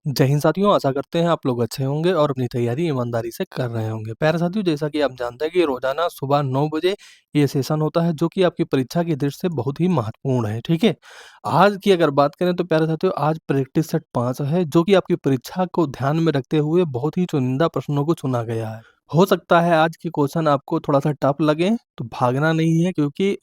जय हिंद साथियों, आशा करते हैं आप लोग अच्छे होंगे और अपनी तैयारी ईमानदारी से कर रहे होंगे। प्यारे साथियों, जैसा कि आप जानते हैं कि रोजाना सुबह 9 बजे ये सेशन होता है जो कि आपकी परीक्षा की दृष्टि से बहुत ही महत्वपूर्ण है, ठीक है? आज की अगर बात करें तो प्यारे साथियों, आज प्रैक्टिस सेट 5 है जो कि आपकी परीक्षा को ध्यान में रखते हुए बहुत ही चुनिंदा प्रश्नों को चुना गया है। हो सकता है आज के क्वेश्चन आपको थोड़ा-सा टफ लगे, तो भागना नहीं है क्योंकि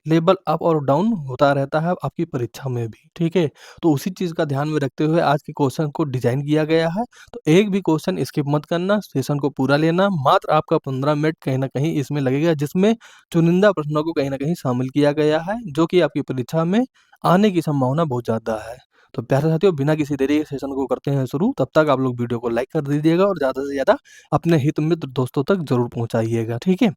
लेवल अप और डाउन होता रहता है आपकी परीक्षा में भी, ठीक है? तो उसी चीज़ का ध्यान में रखते हुए आज के क्वेश्चन को डिज़ाइन किया गया है। तो एक भी क्वेश्चन स्किप मत करना, सेशन को पूरा लेना। मात्र आपका 15 मिनट कहीं न कहीं इसमें लगेगा जिसमें चुनिंदा प्रश्नों को कहीं न कहीं शामिल किया गया है, जो कि आपकी परीक्षा में आने की संभावना बहुत ज़्यादा है। तो प्यारे साथियों, बिना किसी देरी के सेशन को करते हैं शुरू। तब तक आप लोग वीडियो को लाइक कर दीजिएगा और ज़्यादा से ज़्यादा अपने हित मित्र दोस्तों तक ज़रूर पहुँचाइएगा, ठीक है?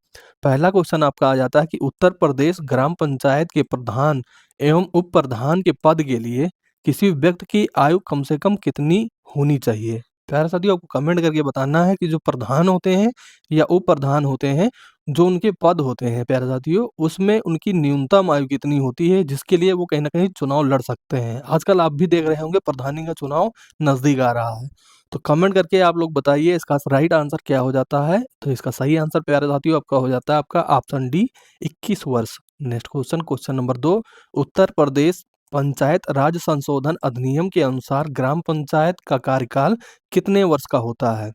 पहला क्वेश्चन आपका आ जाता है कि उत्तर प्रदेश ग्राम पंचायत के प्रधान एवं उप प्रधान के पद के लिए किसी व्यक्ति की आयु कम से कम कितनी होनी चाहिए? प्यारे साथियों, आपको कमेंट करके बताना है कि जो प्रधान होते हैं या उप प्रधान होते हैं, जो उनके पद होते हैं प्यारे साथियों, उसमें उनकी न्यूनतम आयु कितनी होती है जिसके लिए वो कहीं न कहीं चुनाव लड़ सकते हैं। आजकल आप भी देख रहे होंगे प्रधानी का चुनाव नज़दीक आ रहा है। तो कमेंट करके आप लोग बताइए इसका राइट आंसर क्या हो जाता है? तो इसका सही आंसर प्यारे साथियों आपका हो जाता है आपका ऑप्शन डी 21 वर्ष। Next question, question number 2, Uttar Pradesh panchayat राज संशोधन अधिनियम के अनुसार ग्राम पंचायत का कार्यकाल कितने वर्ष का होता है?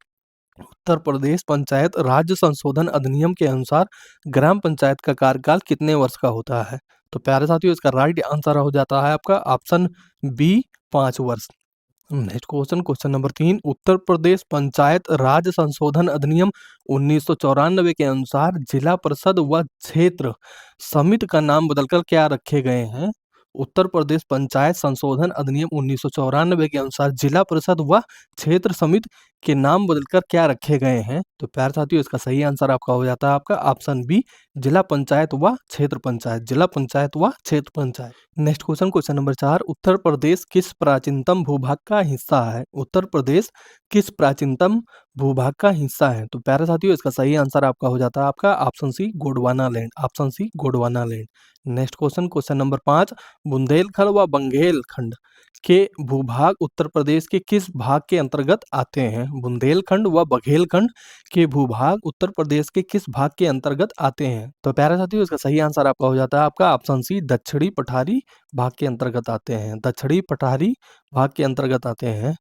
उत्तर प्रदेश पंचायत राज्य संशोधन अधिनियम के अनुसार ग्राम पंचायत का कार्यकाल कितने वर्ष का होता है? तो प्यारे साथियों, इसका राइट आंसर हो जाता है आपका ऑप्शन बी 5 वर्ष। Next question, question number 3, Uttar Pradesh panchayat राज संशोधन अधिनियम 1994 के अनुसार जिला परिषद व क्षेत्र समिति का नाम बदलकर क्या रखे गए हैं? उत्तर प्रदेश पंचायत संशोधन अधिनियम 1994 के अनुसार जिला परिषद व क्षेत्र समिति के नाम बदलकर क्या रखे गए हैं? तो प्यारे साथियों, इसका सही आंसर आपका हो जाता है आपका ऑप्शन बी जिला पंचायत व क्षेत्र पंचायत, जिला पंचायत व क्षेत्र panchayat. Next question, question number 4, Uttar Pradesh किस प्राचीनतम भूभाग का हिस्सा है? उत्तर प्रदेश किस प्राचीनतम भूभाग का हिस्सा है? तो प्यारे साथियों, इसका सही आंसर आपका हो जाता है आपका option C Gondwana land, option C Gondwana land. Next question, question number 5, Bundelkhand व बंगेलखंड के भूभाग उत्तर प्रदेश के किस भाग के अंतर्गत आते हैं? बुंदेलखंड व बघेलखंड के भूभाग उत्तर प्रदेश के किस भाग के अंतर्गत आते हैं? तो प्यारे साथियों, इसका सही आंसर आपका हो जाता है आपका ऑप्शन सी दक्षिणी पठारी भाग के अंतर्गत आते हैं, दक्षिणी पठारी भाग के अंतर्गत आते हैं।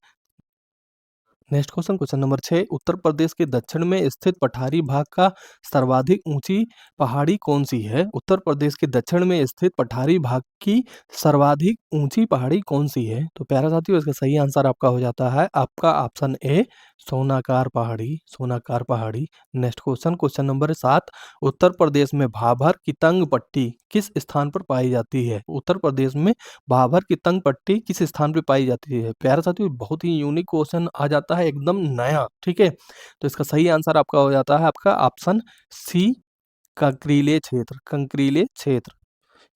Next question, question number 6, Uttar Pradesh के दक्षिण में स्थित पठारी भाग का सर्वाधिक ऊंची पहाड़ी कौन सी है? उत्तर प्रदेश के दक्षिण में स्थित पठारी भाग की सर्वाधिक ऊंची पहाड़ी कौन सी है? तो प्यारा साथियों, इसका सही आंसर आपका हो जाता है आपका ऑप्शन ए सोनाकार पहाड़ी, सोनाकार पहाड़ी। Next question, question number 7, Uttar Pradesh में भाभर की तंग पट्टी किस स्थान पर पाई जाती है? उत्तर प्रदेश में भाभर की तंग पट्टी किस स्थान पे पाई जाती है? प्यारे साथियों, बहुत ही यूनिक क्वेश्चन आ जाता है, एकदम नया, ठीक है? तो इसका सही आंसर आपका हो जाता है आपका ऑप्शन सी कंकरीले क्षेत्र, कंकरीले क्षेत्र।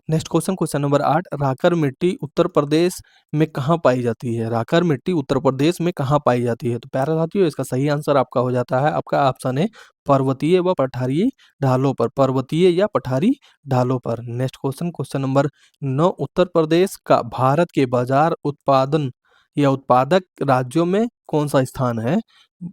नेक्स्ट क्वेश्चन, क्वेश्चन नंबर 8, राकर मिट्टी उत्तर प्रदेश में कहाँ पाई जाती है? राकर मिट्टी उत्तर प्रदेश में कहाँ पाई जाती है? तो प्यारे साथियों, इसका सही आंसर आपका हो जाता है आपका ऑप्शन है पर्वतीय व पठारी ढालों पर, पर्वतीय या पठारी ढालों पर। Next question, question number 9, Uttar Pradesh का भारत के बाजार उत्पादन या उत्पादक राज्यों में कौन सा स्थान है?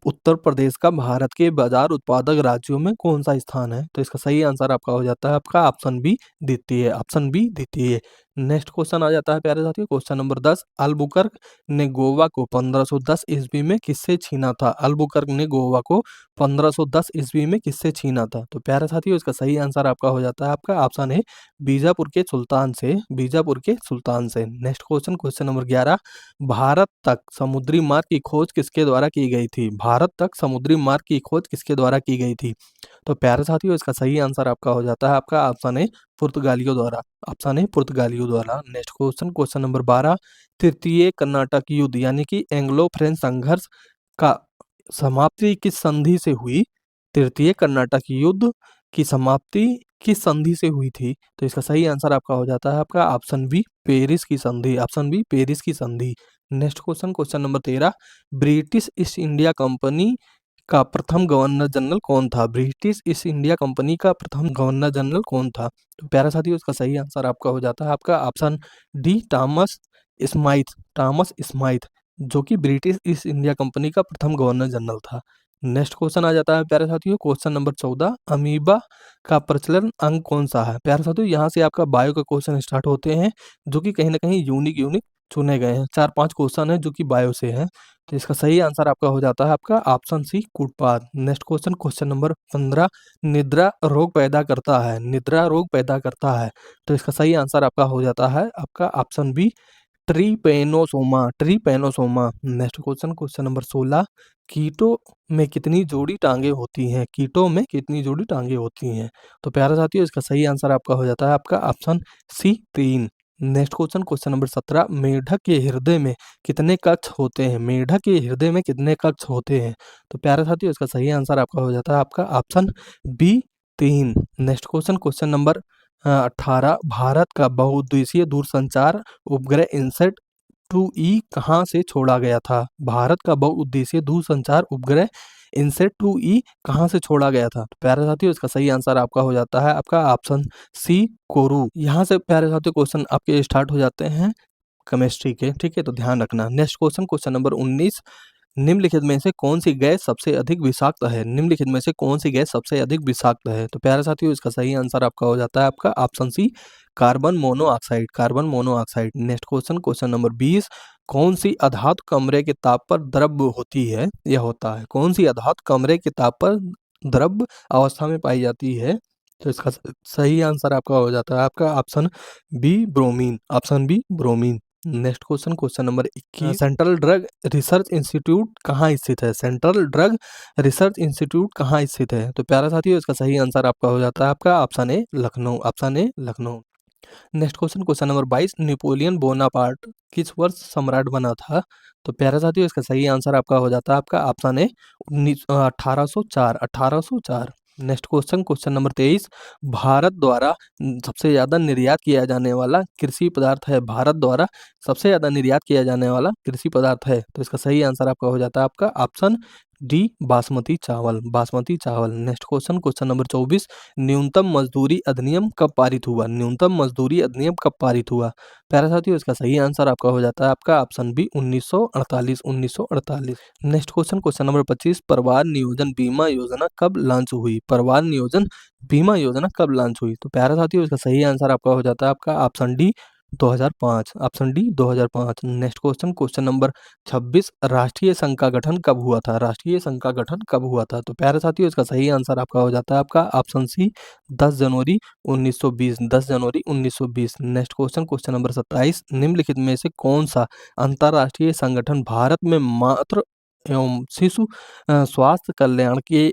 उत्तर प्रदेश का भारत के बाजार उत्पादक राज्यों में कौन सा स्थान है? तो इसका सही आंसर आपका हो जाता है आपका ऑप्शन बी द्वितीय, ऑप्शन बी द्वितीय। नेक्स्ट क्वेश्चन आ जाता है प्यारे साथियों, क्वेश्चन नंबर 10, अल्बुकर्क ने गोवा को 1510 ईस्वी में किससे छीना था? अल्बुकर्क ने गोवा को 1510 ईस्वी में किससे छीना था? तो प्यारे साथियों, इसका सही आंसर आपका हो जाता है आपका ऑप्शन है बीजापुर के सुल्तान से, बीजापुर के सुल्तान से। Next question, question number 11, Bharat तक समुद्री मार्ग की खोज किसके द्वारा की गई थी? भारत तक समुद्री मार्ग की खोज किसके द्वारा की गई थी? तो प्यारे साथियों, इसका सही आंसर आपका हो जाता है आपका ऑप्शन है पुर्तगालियों द्वारा, ऑप्शन है पुर्तगालियों द्वारा। नेक्स्ट क्वेश्चन, क्वेश्चन नंबर 12, तृतीय कर्नाटक युद्ध यानी कि एंग्लो फ्रेंच संघर्ष का समाप्ति किस संधि से हुई? तृतीय कर्नाटक युद्ध की समाप्ति किस संधि से हुई थी? तो इसका सही आंसर आपका हो जाता है आपका ऑप्शन बी पेरिस की संधि, ऑप्शन बी पेरिस की संधि। Next question, question number 13, British east India company का प्रथम गवर्नर जनरल कौन था? ब्रिटिश ईस्ट इंडिया कंपनी का प्रथम गवर्नर जनरल कौन था? तो प्यारा साथियों, इसका सही आंसर आपका हो जाता है आपका option D Thomas Smythe, Thomas Smythe. जो कि ब्रिटिश ईस्ट इंडिया कंपनी का प्रथम गवर्नर जनरल था। नेक्स्ट क्वेश्चन आ जाता है प्यारे साथियों, क्वेश्चन नंबर 14, अमीबा का प्रचलन अंग कौन-सा है? प्यारे साथियों, यहाँ से आपका बायो के क्वेश्चन स्टार्ट होते हैं, जो कि कहीं न कहीं यूनिक चुने गए हैं। 4-5 क्वेश्चन हैं जो कि बायो से हैं। तो इसका सही आंसर आपका हो जाता है आपका ऑप्शन सी, कूटपाद। नेक्स्ट क्वेश्चन, क्वेश्चन नंबर 15, निद्रा रोग पैदा करता है, निद्रा रोग पैदा करता है। तो इसका सही आंसर आपका हो जाता है आपका option B, trypanosoma, trypanosoma. Next question, question number 16, कीटों में कितनी जोड़ी टांगें होती हैं? कीटों में कितनी जोड़ी टांगें होती हैं? तो प्यारे साथियों, इसका सही आंसर आपका हो जाता है आपका option C, 3। Next question, question number 17, मेढक के हृदय में कितने कक्ष होते हैं? मेढक के हृदय में कितने कक्ष होते हैं? तो प्यारे साथियों, इसका सही आंसर आपका हो जाता है आपका option B, 3। Next question, question number 18, Bharat का बहुउद्देशीय दूरसंचार उपग्रह इनसैट 2E कहाँ से छोड़ा गया था? भारत का बहुउद्देशीय दूरसंचार उपग्रह इनसैट 2E कहाँ से छोड़ा गया था? तो प्यारे साथियों, इसका सही आंसर आपका हो जाता है आपका ऑप्शन सी, कोरू। यहाँ से प्यारे साथियों क्वेश्चन आपके स्टार्ट हो जाते हैं केमिस्ट्री के, ठीक है? तो ध्यान रखना। नेक्स्ट क्वेश्चन, क्वेश्चन नंबर 19, निम्नलिखित में से कौन-सी गैस सबसे अधिक विषाक्त है? निम्नलिखित में से कौन-सी गैस सबसे अधिक विषाक्त है? तो प्यारे साथियों, इसका सही आंसर आपका हो जाता है आपका option C, carbon monoxide, carbon monoxide. Next question, question number 20, कौन-सी अधातु कमरे के ताप पर द्रव्य होती है या होता है? कौन-सी अधातु कमरे के ताप पर द्रव्य अवस्था में पाई जाती है? तो इसका सही आंसर आपका हो जाता है आपका option B, bromine, option B, bromine. Next question, question number 21, central drug research institute कहाँ स्थित है? सेंट्रल ड्रग रिसर्च इंस्टीट्यूट कहाँ स्थित है? तो प्यारे साथियों, इसका सही आंसर आपका हो जाता है आपका option A, Lucknow, option A, Lucknow. Next question, question number 22, Napoleon Bonaparte किस वर्ष सम्राट बना था? तो प्यारे साथियों, इसका सही आंसर आपका हो जाता है आपका option A, 1804, 1804। Next question, question number 23, Bharat द्वारा सबसे ज़्यादा निर्यात किया जाने वाला कृषि पदार्थ है, भारत द्वारा सबसे ज़्यादा निर्यात किया जाने वाला कृषि पदार्थ है। तो इसका सही आंसर आपका हो जाता है आपका ऑप्शन डी, बासमती चावल, बासमती चावल। नेक्स्ट क्वेश्चन, क्वेश्चन नंबर 24, न्यूनतम मजदूरी अधिनियम कब पारित हुआ? न्यूनतम मजदूरी अधिनियम कब पारित हुआ? प्यारे साथियों, इसका सही आंसर आपका हो जाता है आपका option B, 1948, 1948। Next question, question number 25, परिवार नियोजन बीमा योजना कब लॉन्च हुई? परिवार नियोजन बीमा योजना कब लॉन्च हुई? तो प्यारे साथियों, इसका सही आंसर आपका हो जाता है आपका option D, 2005, option D, 2005। Next question, question number 26, राष्ट्रीय संघ का गठन कब हुआ था? राष्ट्रीय संघ का गठन कब हुआ था? तो प्यारे साथियों, इसका सही आंसर आपका हो जाता है आपका ऑप्शन सी, 10 जनवरी 1920, 10 जनवरी 1920। नेक्स्ट क्वेश्चन, क्वेश्चन नंबर 27, निम्नलिखित में से कौन सा अंतर्राष्ट्रीय संगठन भारत में मातृ एवं शिशु स्वास्थ्य कल्याण के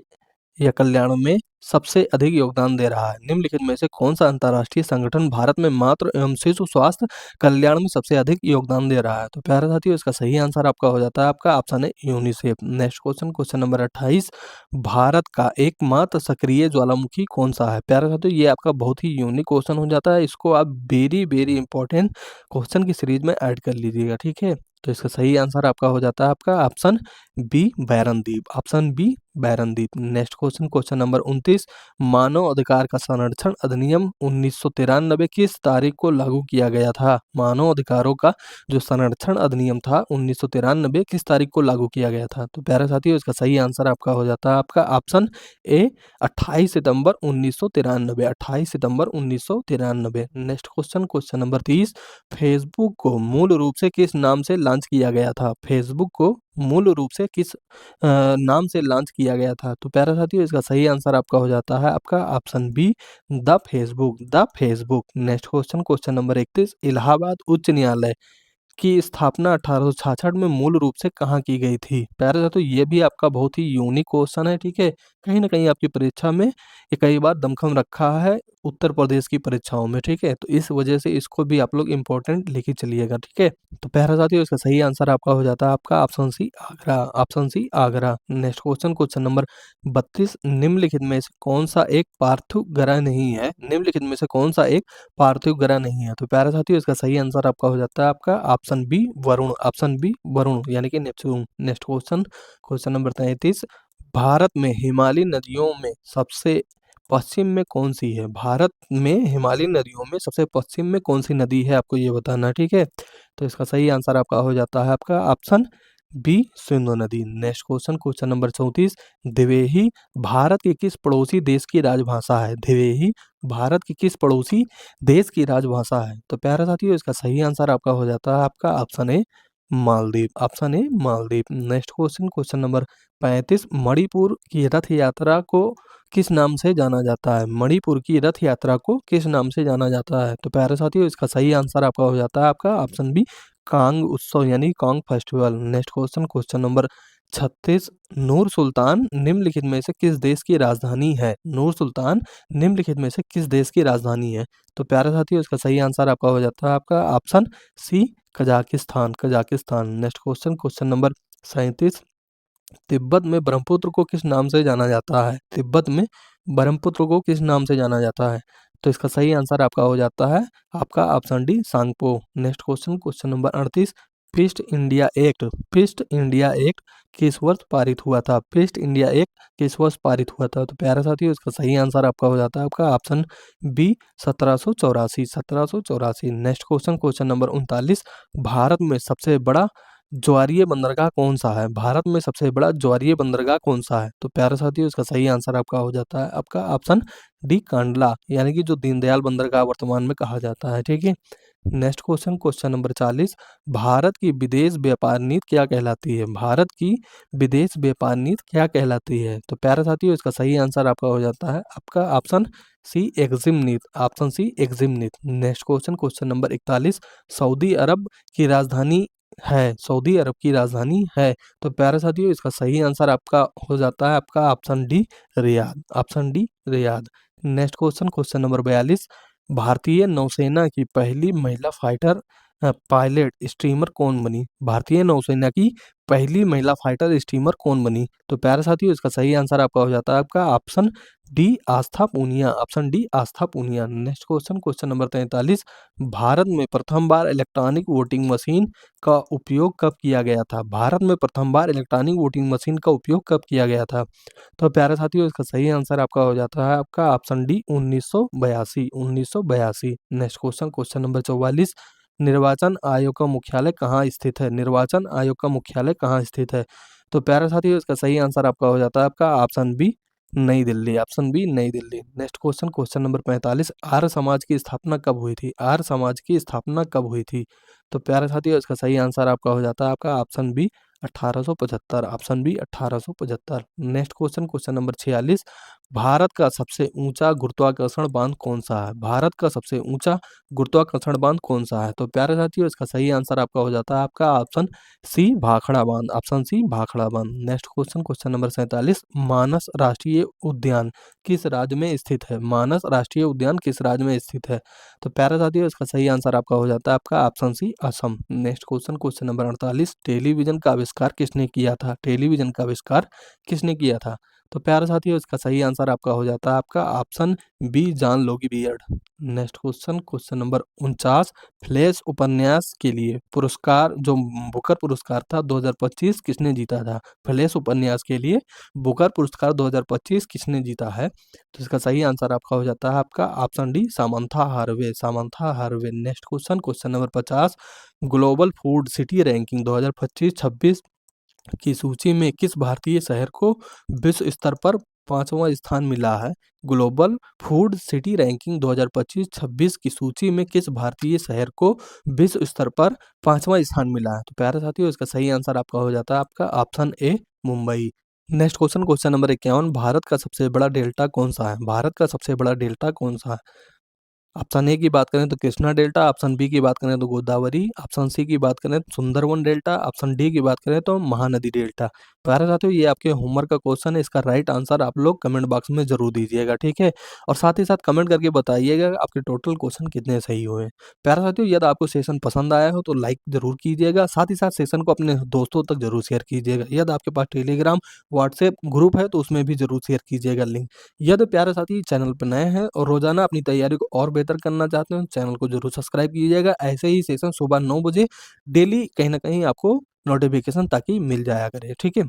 या कल्याण में सबसे अधिक योगदान दे रहा है? निम्नलिखित में से कौन सा अंतर्राष्ट्रीय संगठन भारत में मातृ एवं शिशु स्वास्थ्य कल्याण में सबसे अधिक योगदान दे रहा है? तो प्यारे साथियों, इसका सही आंसर आपका हो जाता है आपका ऑप्शन है UNICEF. Next question, question number 28, Bharat का एकमात्र सक्रिय ज्वालामुखी कौन सा है? प्यारे साथियों, ये आपका बहुत ही यूनिक क्वेश्चन हो जाता है, इसको आप वेरी इंपॉर्टेंट क्वेश्चन की सीरीज में ऐड कर लीजिएगा, ठीक है? तो इसका सही आंसर आपका हो जाता है आपका ऑप्शन बी, बैरनदीप, ऑप्शन बी, बैरनदीप। नेक्स्ट क्वेश्चन, क्वेश्चन नंबर 29, मानव अधिकार का संरक्षण अधिनियम 1993 किस तारीख को लागू किया गया था? मानव अधिकारों का जो संरक्षण अधिनियम था 1993 किस तारीख को लागू किया गया था? तो प्यारे साथियों, इसका सही आंसर आपका हो जाता है आपका option A, 28 September 1993, 28 September 1993। Next question, question number 30, Facebook को मूल रूप से किस नाम से लॉन्च किया गया था? फेसबुक को मूल रूप से किस नाम से लॉन्च किया गया था? तो प्यारे साथियों, इसका सही आंसर आपका हो जाता है आपका option B, the Facebook, the Facebook. Next question, question number 31, Allahabad उच्च न्यायालय की स्थापना 1866 में मूल रूप से कहाँ की गई थी? प्यारे साथियों, ये भी आपका बहुत ही यूनिक क्वेश्चन है, ठीक है? कहीं न कहीं आपकी परीक्षा में ये कई बार दमखम रखा है उत्तर प्रदेश की परीक्षाओं में, ठीक है? तो इस वजह से इसको भी आप लोग इम्पोर्टेंट लेके चलिएगा, ठीक है? तो प्यारे साथियों, इसका सही आंसर आपका हो जाता है आपका option C, Agra, option C, Agra. Next question, question number 32, निम्नलिखित में से कौन-सा एक पार्थिव ग्रह नहीं है? निम्नलिखित में से कौन-सा एक पार्थिव ग्रह नहीं है? तो प्यारे साथियों, इसका सही आंसर आपका हो जाता है आपका option B, Varun, option B, Varun यानी कि Neptune. Next question, question number 33, Bharat में हिमालयी नदियों में सबसे पश्चिम में कौन-सी है? भारत में हिमालयी नदियों में सबसे पश्चिम में कौन-सी नदी है आपको ये बताना है, ठीक है? तो इसका सही आंसर आपका हो जाता है आपका ऑप्शन बी सिंधु नदी। नेक्स्ट क्वेश्चन, क्वेश्चन नंबर 34 द्विवेही भारत के किस पड़ोसी देश की राजभाषा है? द्विवेही भारत के किस पड़ोसी देश की राजभाषा है? तो प्यारे साथियों इसका सही आंसर आपका हो जाता है आपका option A Maldives. Option A Maldives. Next question, question number 35 Manipur की रथ यात्रा को किस नाम से जाना जाता है? मणिपुर की रथ यात्रा को किस नाम से जाना जाता है? तो प्यारे साथियों इसका सही आंसर आपका हो जाता है आपका ऑप्शन बी कांग उत्सव यानी Kang festival. Next question, question number 36 Nur Sultan निम्नलिखित में से किस देश की राजधानी है? नूर सुल्तान निम्नलिखित में से किस देश की राजधानी है? तो प्यारे साथियों इसका सही आंसर आपका हो जाता है आपका option C Kazakhstan. Kazakhstan. Next question, question number 37 Tibet में ब्रह्मपुत्र को किस नाम से जाना जाता है? तिब्बत में ब्रह्मपुत्र को किस नाम से जाना जाता है? तो इसका सही आंसर आपका हो जाता है आपका option D Tsangpo. Next question, question number 38 पीस्ट इंडिया एक्ट किस वर्ष पारित हुआ था? पीस्ट इंडिया एक्ट किस वर्ष पारित हुआ था? तो प्यारे साथियों इसका सही आंसर आपका हो जाता है आपका option B 1784। 1784। Next question, question number 39 Bharat में सबसे बड़ा ज्वारीय बंदरगाह कौन-सा है? भारत में सबसे बड़ा ज्वारीय बंदरगाह कौन-सा है? तो प्यारे साथियों इसका सही आंसर आपका हो जाता है आपका ऑप्शन डी कांडला यानी कि जो दीनदयाल बंदरगाह वर्तमान में कहा जाता है, ठीक है? Next question, question number 40 Bharat की विदेश व्यापार नीति क्या कहलाती है? भारत की विदेश व्यापार नीति क्या कहलाती है? तो प्यारे साथियों इसका सही आंसर आपका हो जाता है आपका ऑप्शन सी एक्जिम नीति। ऑप्शन सी एक्जिम नीति। Next question, question number 41 Saudi Arab की राजधानी है, सऊदी अरब की राजधानी है। तो प्यारे साथियों इसका सही आंसर आपका हो जाता है आपका option D Riyadh. Option D Riyadh. Next question, question number 42 भारतीय नौसेना की पहली महिला फाइटर पायलट स्टीमर कौन बनी? भारतीय नौसेना की पहली महिला फाइटर स्टीमर कौन बनी? तो प्यारे साथियों इसका सही आंसर आपका हो जाता है आपका option D Astha Poonia. Option D Astha Poonia. Next question, question number 43 Bharat में प्रथम बार इलेक्ट्रॉनिक वोटिंग मशीन का उपयोग कब किया गया था? भारत में प्रथम बार इलेक्ट्रॉनिक वोटिंग मशीन का उपयोग कब किया गया था? तो प्यारे साथियों इसका सही आंसर आपका हो जाता है आपका option D 1982। 1982। Next question, question number 44 निर्वाचन आयोग का मुख्यालय कहाँ स्थित है? निर्वाचन आयोग का मुख्यालय कहाँ स्थित है? तो प्यारे साथियों इसका सही आंसर आपका हो जाता है आपका ऑप्शन बी नई दिल्ली। ऑप्शन बी नई Delhi. Next question, question number 45 Arya Samaj की स्थापना कब हुई थी? आर्य समाज की स्थापना कब हुई थी? तो प्यारे साथियों इसका सही आंसर आपका हो जाता है आपका option B 1875। Option B 1875। Next question, question number 46 Bharat का सबसे ऊंचा गुरुत्वाकर्षण बांध कौन सा है? भारत का सबसे ऊंचा गुरुत्वाकर्षण बांध कौन सा है? तो प्यारे साथियों इसका सही आंसर आपका हो जाता है आपका ऑप्शन सी भाखड़ा बांध। ऑप्शन सी भाखड़ा बांध। नेक्स्ट क्वेश्चन, क्वेश्चन नंबर 47 मानस राष्ट्रीय उद्यान किस राज्य में स्थित है? मानस राष्ट्रीय उद्यान किस राज्य में स्थित है? तो प्यारे साथियों इसका सही आंसर आपका हो जाता है आपका option C Assam. Next question, question number 48 television का आविष्कार किसने किया था? टेलीविजन का आविष्कार किसने किया था? तो प्यारे साथियों इसका सही आंसर आपका हो जाता है आपका option B John Logie Baird. Next question, question number 49 flash उपन्यास के लिए पुरस्कार जो बुकर पुरस्कार था 2025 किसने जीता था? फ्लैश उपन्यास के लिए बुकर पुरस्कार 2025 किसने जीता है? तो इसका सही आंसर आपका हो जाता है आपका option D Samantha Harvey. Samantha Harvey. Next question, question number 50 global food city ranking 2025-26 की सूची में किस भारतीय शहर को विश्व स्तर पर 5वां स्थान मिला है? ग्लोबल फूड सिटी रैंकिंग 2025-26 की सूची में किस भारतीय शहर को विश्व स्तर पर 5वां स्थान मिला है? तो प्यारे साथियों इसका सही आंसर आपका हो जाता है आपका option A Mumbai. Next question, question number 51 Bharat का सबसे बड़ा डेल्टा कौन सा है? भारत का सबसे बड़ा डेल्टा कौन सा है? ऑप्शन ए की बात करें तो कृष्णा डेल्टा, ऑप्शन बी की बात करें तो गोदावरी, ऑप्शन सी की बात करें तो सुंदरवन डेल्टा, ऑप्शन डी की बात करें तो महानदी डेल्टा। प्यारे साथियों ये आपके होमवर्क का क्वेश्चन है, इसका राइट आंसर आप लोग कमेंट बॉक्स में जरूर दीजिएगा, ठीक है? और साथ ही साथ कमेंट करके बताइएगा आपके टोटल क्वेश्चन कितने सही हुए। प्यारे साथियों यदि आपको सेशन पसंद आया हो तो लाइक जरूर कीजिएगा, साथ ही साथ सेशन को अपने दोस्तों तक जरूर शेयर कीजिएगा। यदि आपके पास टेलीग्राम व्हाट्सएप ग्रुप है तो उसमें भी जरूर शेयर कीजिएगा लिंक। यदि प्यारे साथी चैनल पर नए हैं और रोजाना अपनी तैयारी को और बेहतर करना चाहते हैं चैनल को जरूर सब्सक्राइब कीजिएगा। ऐसे ही सेशन सुबह 9 बजे डेली कहीं ना कहीं आपको नोटिफ़िकेशन ताकि मिल जाया करे, ठीक है?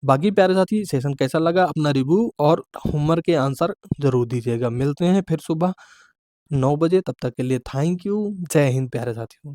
बाकी प्यारे साथी सेशन कैसा लगा अपना रिव्यू और होमवर्क के आंसर ज़रूर दीजिएगा। मिलते हैं फिर सुबह 9 बजे, तब तक के लिए थैंक यू। जय हिंद प्यारे साथियों।